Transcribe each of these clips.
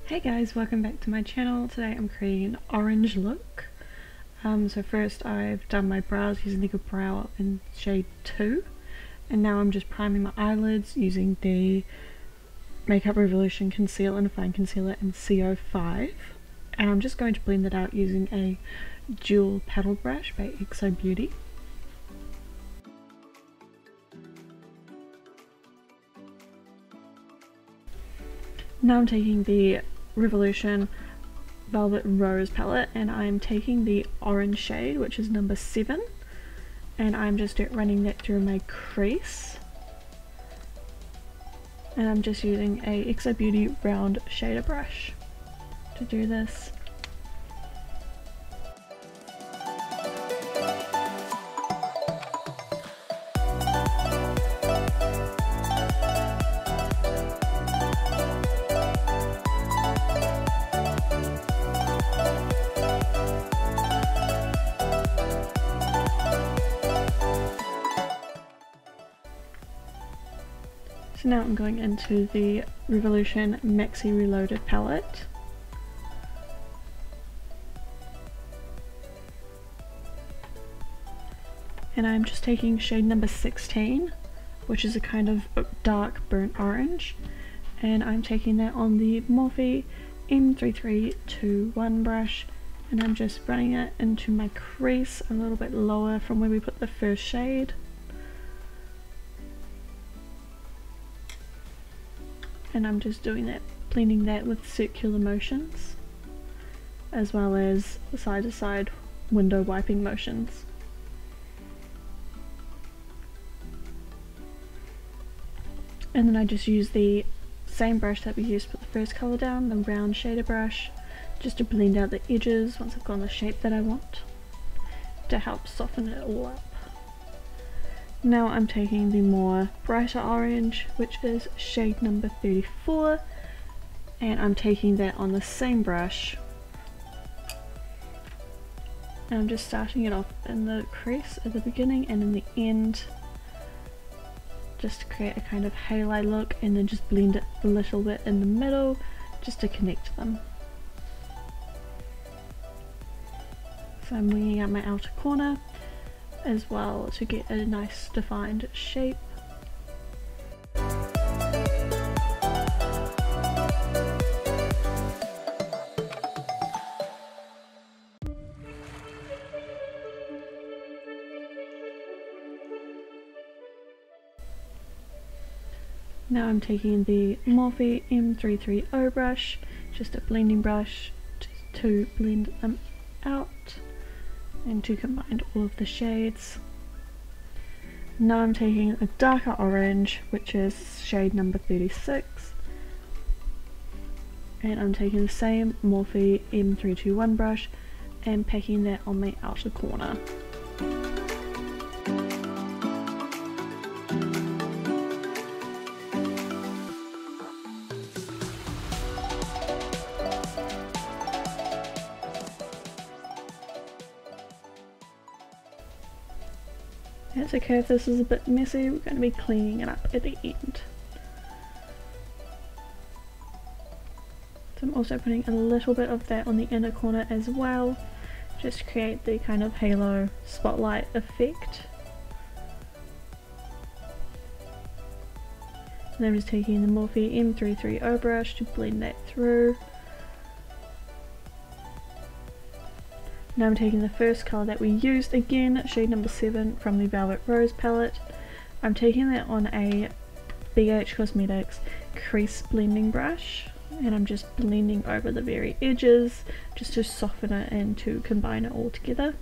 Hey guys, welcome back to my channel. Today I'm creating an orange look. So first I've done my brows using the brow in shade 2, and now I'm just priming my eyelids using the Makeup Revolution Conceal and Fine Concealer in C0.5, and I'm just going to blend it out using a dual paddle brush by XO. Now I'm taking the Revolution Velvet Rose palette and I'm taking the orange shade, which is number 7, and I'm just running that through my crease, and I'm just using a XO round shader brush to do this. So now I'm going into the Revolution Maxi Reloaded palette. And I'm just taking shade number 16, which is a kind of dark burnt orange, and I'm taking that on the Morphe M3321 brush, and I'm just running it into my crease a little bit lower from where we put the first shade. And I'm just doing that, blending that with circular motions, as well as side to side window wiping motions. And then I just use the same brush that we used to put the first colour down, the round shader brush, just to blend out the edges once I've gotten the shape that I want, to help soften it all up. Now I'm taking the more brighter orange, which is shade number 34, and I'm taking that on the same brush, and I'm just starting it off in the crease at the beginning and in the end, just to create a kind of halo look, and then just blend it a little bit in the middle just to connect them. So I'm winging out my outer corner as well to get a nice defined shape. Now I'm taking the Morphe M330 brush, just a blending brush to blend them out and to combine all of the shades. Now I'm taking a darker orange, which is shade number 36, and I'm taking the same Morphe M321 brush and packing that on my outer corner. It's okay if this is a bit messy, we're going to be cleaning it up at the end. So I'm also putting a little bit of that on the inner corner as well, just to create the kind of halo spotlight effect. And I'm just taking the Morphe M330 brush to blend that through. Now I'm taking the first colour that we used, again shade number 7 from the Velvet Rose palette. I'm taking that on a bhcosmetics crease blending brush, and I'm just blending over the very edges just to soften it and to combine it all together.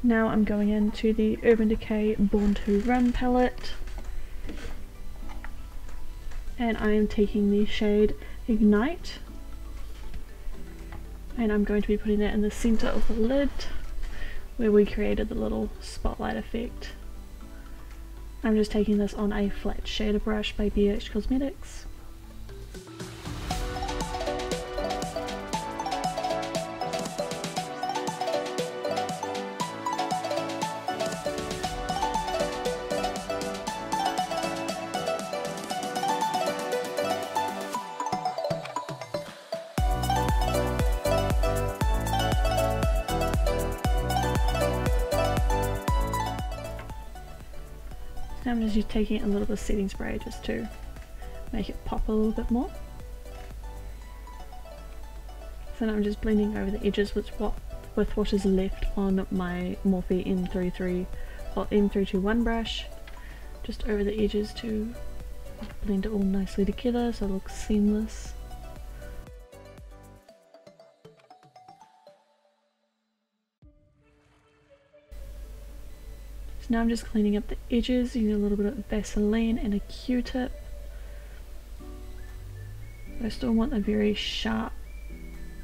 Now I'm going into the Urban Decay Born to Run palette, and I am taking the shade Ignite, and I'm going to be putting that in the centre of the lid where we created the little spotlight effect. I'm just taking this on a flat shader brush by bhcosmetics. Now I'm just taking a little bit of setting spray just to make it pop a little bit more. So now I'm just blending over the edges with what is left on my Morphe M321 brush, just over the edges to blend it all nicely together so it looks seamless. So now I'm just cleaning up the edges using a little bit of Vaseline and a Q-tip. I still want a very sharp,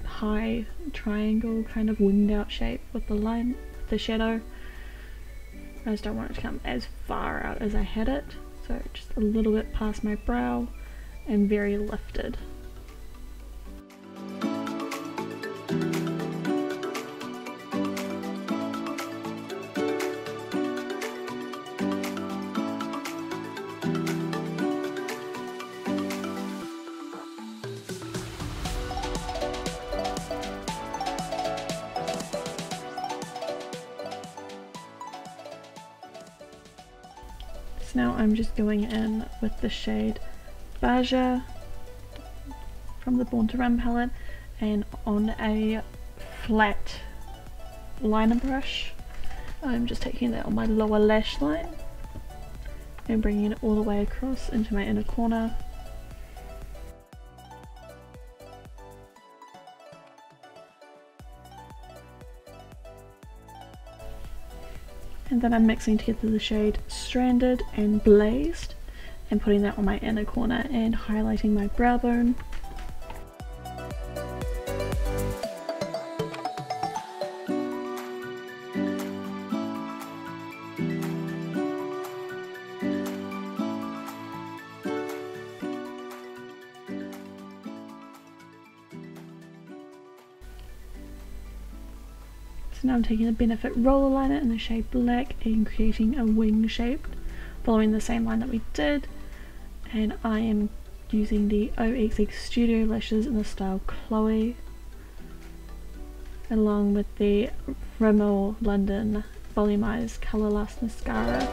high triangle kind of winged out shape with the line, the shadow. I just don't want it to come as far out as I had it, so just a little bit past my brow and very lifted. Now I'm just going in with the shade Beige from the Born to Run palette, and on a flat liner brush I'm just taking that on my lower lash line and bringing it all the way across into my inner corner. And then I'm mixing together the shade Stranded and Blazed and putting that on my inner corner and highlighting my brow bone. Now I'm taking the Benefit roller liner in the shade Black and creating a wing shape following the same line that we did, and I am using the oxxstudio lashes in the style Chloe along with the Rimmellondon volumized Colourlast mascara.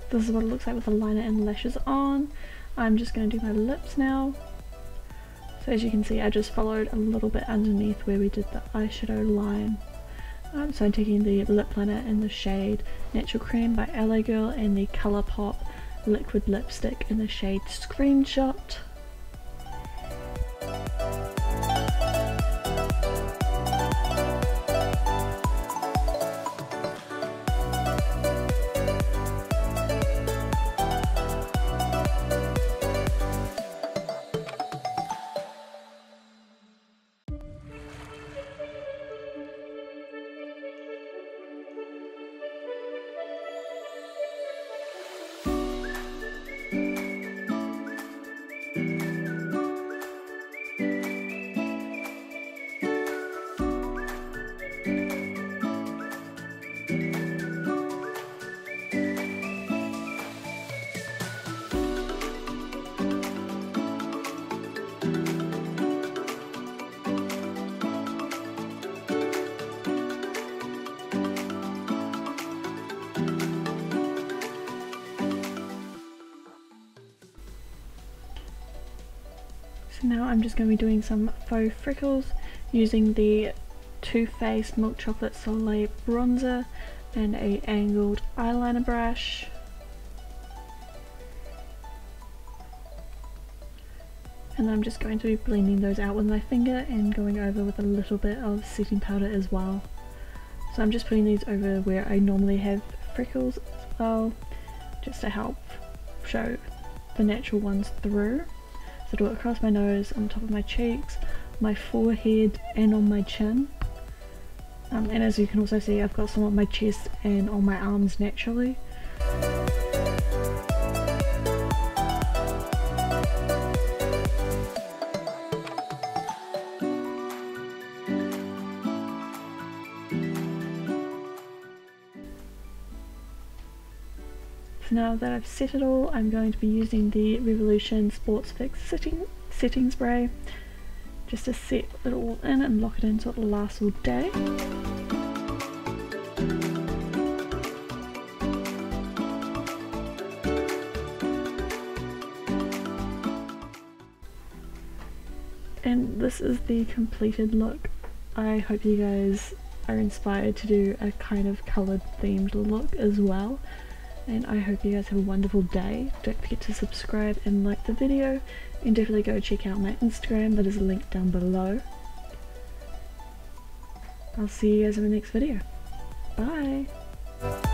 This is what it looks like with the liner and lashes on. I'm just going to do my lips now. So as you can see, I just followed a little bit underneath where we did the eyeshadow line. So I'm taking the lip liner in the shade Natural Creme by LA Girl and the Colourpop liquid lipstick in the shade Screenshot. Now I'm just going to be doing some faux freckles using the Toofaced Milk Chocolate Soleil bronzer and a angled eyeliner brush. And I'm just going to be blending those out with my finger and going over with a little bit of setting powder as well. So I'm just putting these over where I normally have freckles as well, just to help show the natural ones through. So do it across my nose, on top of my cheeks, my forehead and on my chin. And as you can also see, I've got some on my chest and on my arms naturally. Now that I've set it all, I'm going to be using the Revolution Sports Fix setting spray just to set it all in and lock it in so it'll last all day. And this is the completed look. I hope you guys are inspired to do a kind of coloured themed look as well, and I hope you guys have a wonderful day. Don't forget to subscribe and like the video, and definitely go check out my Instagram that is linked down below. I'll see you guys in the next video. Bye!